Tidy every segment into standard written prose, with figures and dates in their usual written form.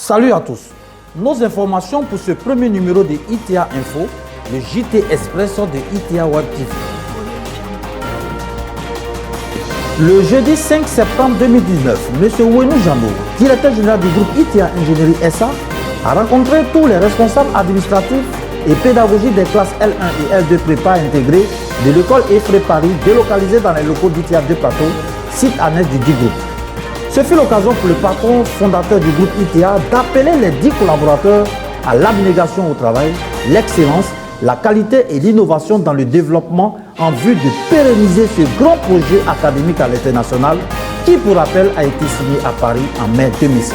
Salut à tous. Nos informations pour ce premier numéro de ITA Info, le JT Expresso de ITA Web TV. Le jeudi 5 septembre 2019, M. Ouenou Jano, directeur général du groupe ITA Ingénierie SA, a rencontré tous les responsables administratifs et pédagogiques des classes L1 et L2 prépa intégrées de l'école Efré Paris, délocalisée dans les locaux d'ITA de Plateau, site annexe du dit groupe. Ce fut l'occasion pour le patron fondateur du groupe ITA d'appeler les 10 collaborateurs à l'abnégation au travail, l'excellence, la qualité et l'innovation dans le développement en vue de pérenniser ce grand projet académique à l'international qui, pour rappel, a été signé à Paris en mai 2016.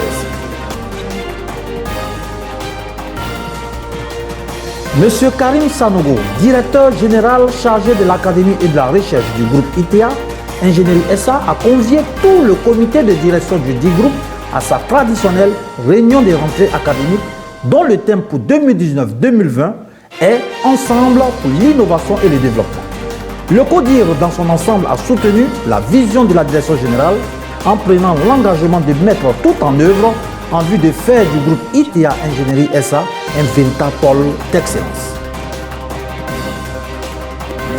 Monsieur Karim Sanogo, directeur général chargé de l'académie et de la recherche du groupe ITA, Ingénierie SA, a convié tout le comité de direction du dit groupe à sa traditionnelle réunion des rentrées académiques dont le thème pour 2019-2020 est Ensemble pour l'innovation et le développement. Le CODIR dans son ensemble a soutenu la vision de la direction générale en prenant l'engagement de mettre tout en œuvre en vue de faire du groupe ITA Ingénierie SA un véritable pôle d'excellence.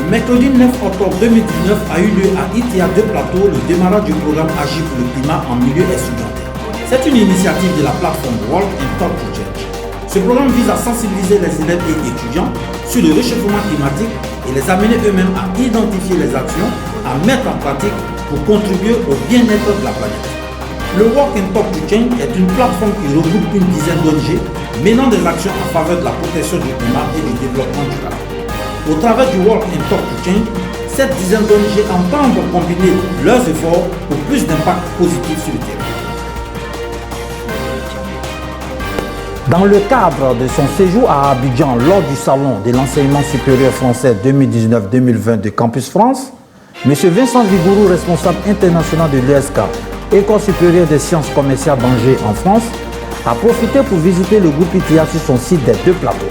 Le mercredi 9 octobre 2019 a eu lieu à ITA de Plateau le démarrage du programme Agir pour le climat en milieu étudiantin. C'est une initiative de la plateforme Walk and Talk to Change. Ce programme vise à sensibiliser les élèves et étudiants sur le réchauffement climatique et les amener eux-mêmes à identifier les actions à mettre en pratique pour contribuer au bien-être de la planète. Le Walk and Talk to Change est une plateforme qui regroupe une dizaine d'ONG menant des actions en faveur de la protection du climat et du développement durable. Au travers du Walk and Talk to Change, cette dizaine d'ONG entendent combiner leurs efforts pour plus d'impact positif sur le terrain. Dans le cadre de son séjour à Abidjan lors du salon de l'enseignement supérieur français 2019-2020 de Campus France, M. Vincent Vigourou, responsable international de l'ESK, École supérieure des sciences commerciales d'Angers en France, a profité pour visiter le groupe ITA sur son site des deux plateaux.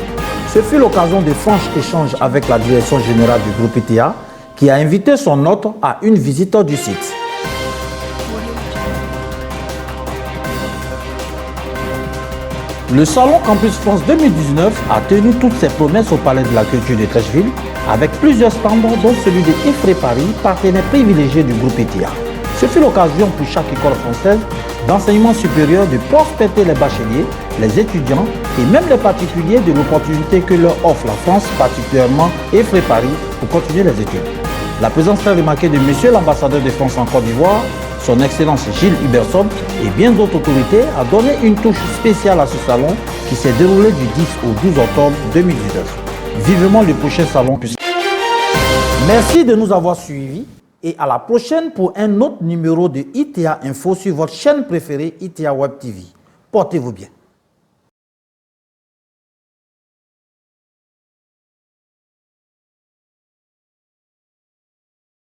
Ce fut l'occasion de franches échanges avec la direction générale du groupe ITA qui a invité son hôte à une visite du site. Le Salon Campus France 2019 a tenu toutes ses promesses au Palais de la Culture de Trècheville avec plusieurs stands dont celui de Efré Paris, partenaire privilégié du groupe ITA. Ce fut l'occasion pour chaque école française d'enseignement supérieur de prospecter les bacheliers, les étudiants et même les particuliers de l'opportunité que leur offre la France, particulièrement Efré Paris, pour continuer les études. La présence très remarquée de Monsieur l'ambassadeur de France en Côte d'Ivoire, son Excellence Gilles Huberson et bien d'autres autorités a donné une touche spéciale à ce salon qui s'est déroulé du 10 au 12 octobre 2019. Vivement le prochain salon. Merci de nous avoir suivis et à la prochaine pour un autre numéro de ITA Info sur votre chaîne préférée ITA Web TV. Portez-vous bien.